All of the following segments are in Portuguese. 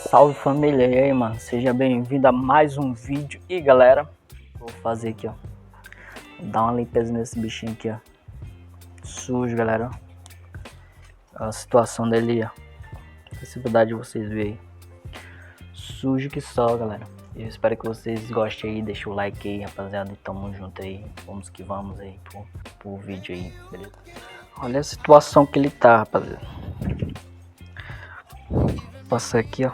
Salve família, e aí mano, seja bem-vindo a mais um vídeo. E galera, vou fazer aqui ó, vou dar uma limpeza nesse bichinho aqui ó, sujo galera, a situação dele ó, a possibilidade de vocês verem, sujo que só galera. Eu espero que vocês gostem aí, deixa o like aí rapaziada, e tamo junto aí, vamos que vamos aí pro vídeo aí, beleza? Olha a situação que ele tá rapaziada, vou passar aqui ó.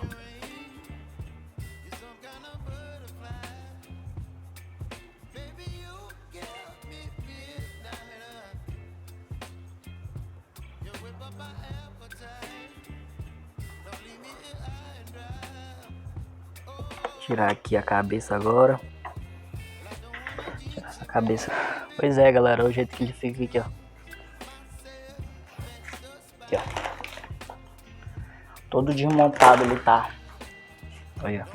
Tirar aqui a cabeça agora. Tirar essa cabeça. Pois é, galera, o jeito que ele fica aqui, ó. Aqui, ó. Todo desmontado ele tá. Olha.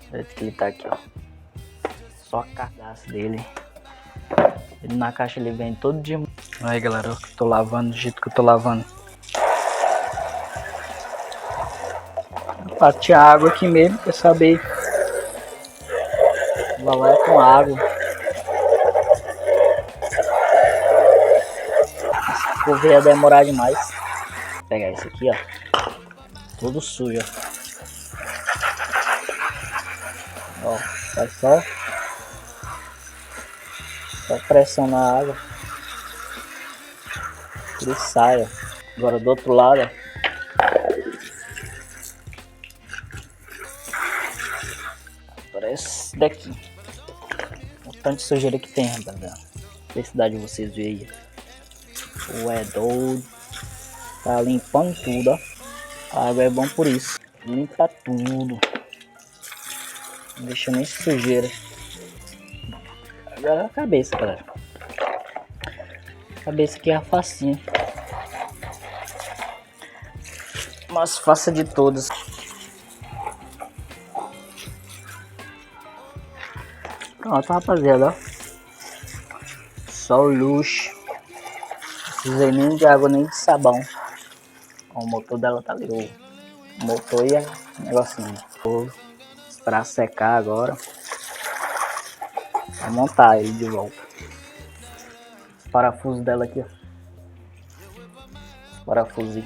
O jeito que ele tá aqui, ó. Só a carcaça dele. Ele na caixa ele vem todo desmontado. Aí, galera, eu tô lavando do jeito que eu tô lavando. Bati a água aqui mesmo pra saber. Vou lavar com água. Se for ver, ia demorar demais. Vou pegar esse aqui, ó. Todo sujo, ó. Ó, faz só pressão na água. Ele sai, ó. Agora do outro lado, ó. Agora esse daqui. O tanto de sujeira que tem, rapaziada. Felicidade de vocês verem aí. Ué, doido. Tá limpando tudo, ó. A água é bom por isso. Limpa tudo. Não deixa nem sujeira. Agora a cabeça, galera. A cabeça aqui é a facinha. Mas faça de todas. Pronto, rapaziada, ó. Só o luxo. Não precisei nem de água, nem de sabão. Ó, o motor dela tá ali. O motor e o negocinho. Vou esperar secar agora. Vou montar ele de volta. Os parafusos dela aqui, ó. Parafusinho.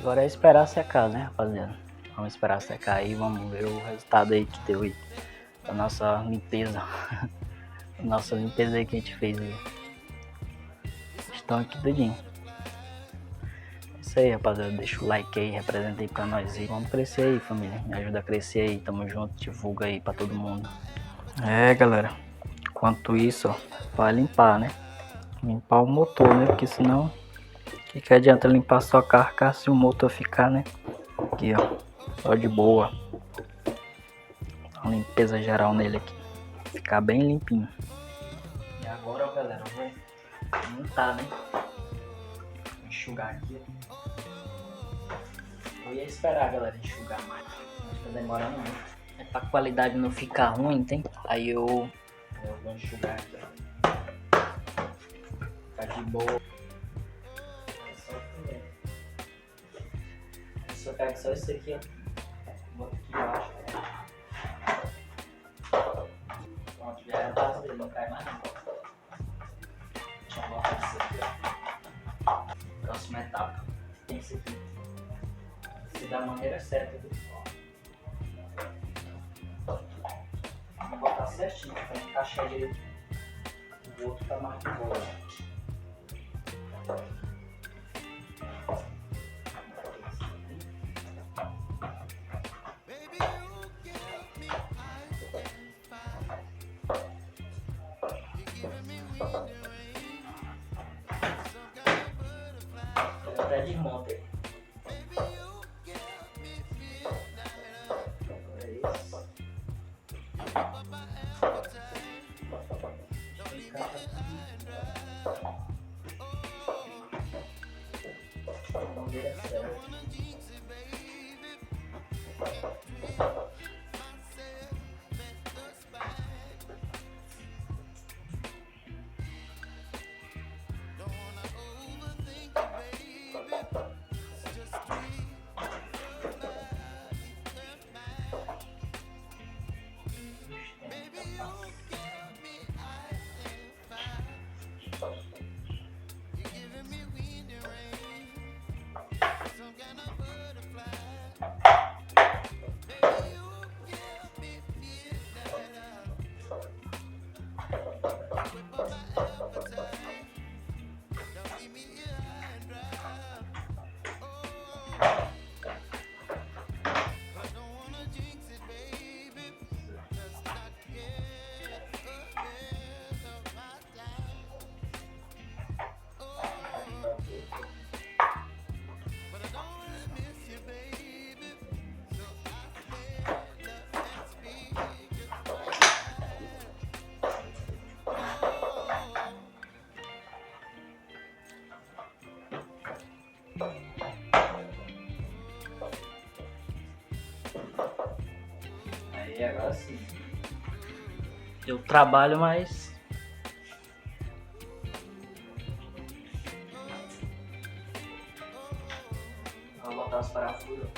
Agora é esperar secar, né, rapaziada? Vamos esperar secar aí, vamos ver o resultado aí que deu aí. Da nossa limpeza. Nossa limpeza aí que a gente fez aí. Estão aqui tudinho. É isso aí, rapaziada. Deixa o like aí, representa aí pra nós aí. Vamos crescer aí, família. Me ajuda a crescer aí. Tamo junto, divulga aí pra todo mundo. É, galera. Enquanto isso, ó, vai limpar, né? Limpar o motor, né? Porque senão, que adianta limpar só a carcaça se o motor ficar, né? Aqui, ó. Só de boa. Uma limpeza geral nele aqui. Ficar bem limpinho. E agora, galera, eu vou montar, né? Vou enxugar aqui. Eu ia esperar, galera, enxugar mais. Mas tá demorando muito. É pra qualidade não ficar ruim, tem? Aí eu vou enxugar aqui, ó. Ficar de boa. Eu pego só esse aqui, ó. Boto aqui embaixo. Pronto, já é a base dele, não cai mais não. Deixa eu botar esse aqui, ó. Próxima etapa. Tem esse aqui. Se da maneira certa, viu? Vou botar certinho pra encaixar direito. O outro tá mais de boa. Eu até desmonto ele. E agora sim. Eu trabalho, mas vou botar os parafusos.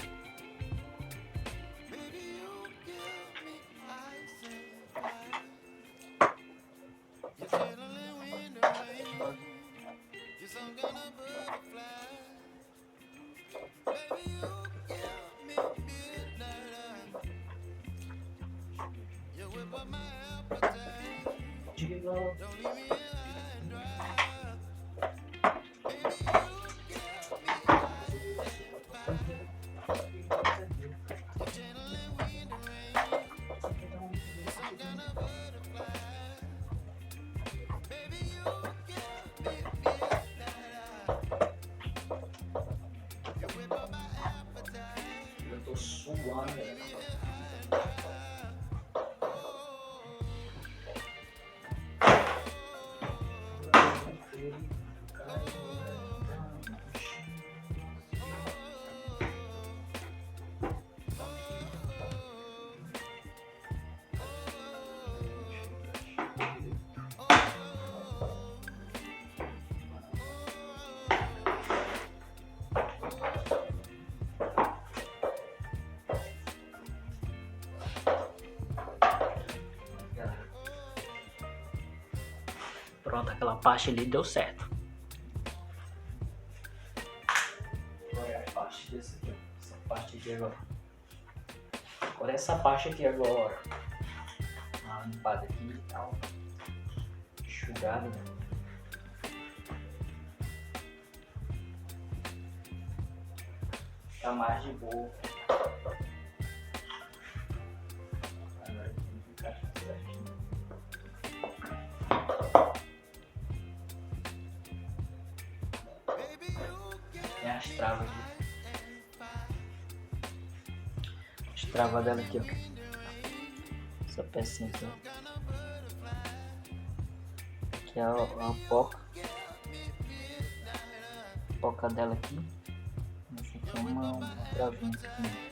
Eu tô suando, velho. Pronto, aquela parte ali deu certo. Agora é a parte desse aqui, ó. Essa parte aqui agora. Agora é essa parte aqui agora. Uma limpada aqui e tal. Enxugada, né? Fica mais de boa. Agora aqui tem que encaixar certinho. Tem as travas aqui. As travas dela aqui, ó. Essa pecinha aqui, ó. Aqui é a poca. A poca dela aqui. Essa aqui é uma travinha aqui.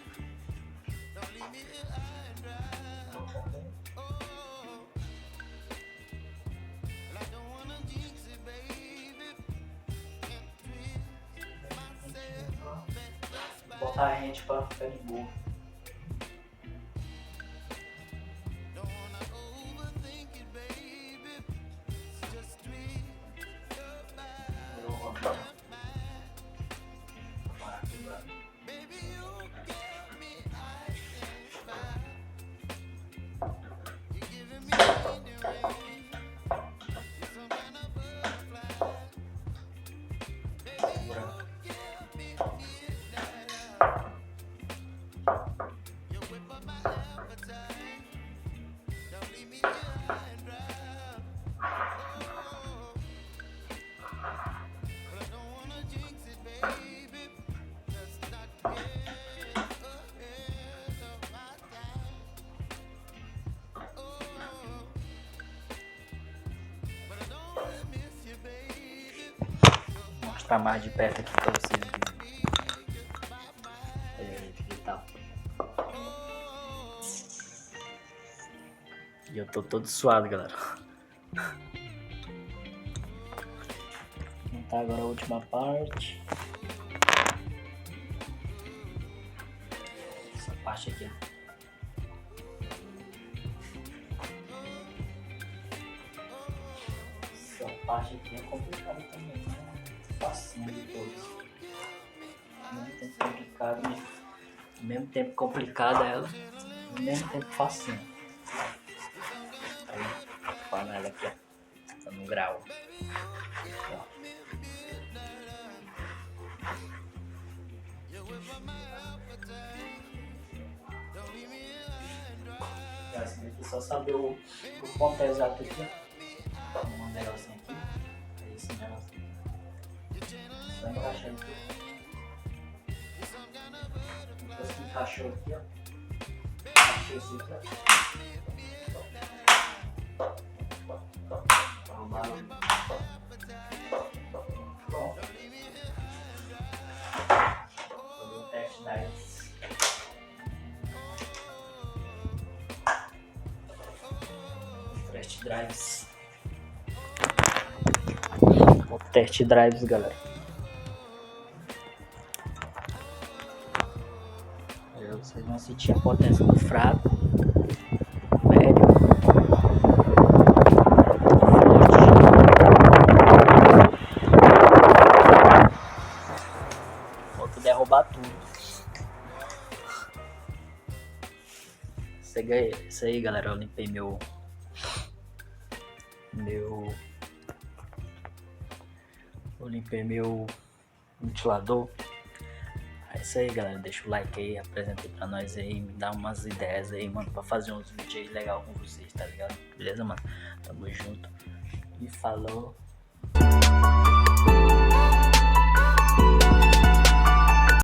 Botar a rente pra ficar de boa. Vou mostrar mais de perto aqui pra vocês verem. E tal. E eu tô todo suado, galera. Vou montar agora a última parte. Essa parte aqui, ó. Essa parte aqui é complicada também, né? Facinho de todos. Ao mesmo tempo complicado, né? Ao mesmo tempo complicada ela, ao mesmo tempo facinho. Aí, a panela aqui, ó. Tá no grau. Ó. Assim, aqui só saber o ponto exato aqui, ó. Um negocinho aqui. É esse negocinho. Só encaixar aqui. Depois que encaixou aqui, ó. Encaixou esse aqui, ó. Arrumar. Pronto. Vou fazer o teste da drives. O test drives, galera. Vocês vão sentir a potência do fraco, médio, forte. Vou derrubar tudo. Isso aí, galera. Eu limpei meu ventilador. É isso aí, galera. Deixa o like aí, apresenta aí pra nós aí, me dá umas ideias aí, mano, pra fazer uns vídeos aí legal com vocês, tá ligado? Beleza, mano? Tamo junto e falou.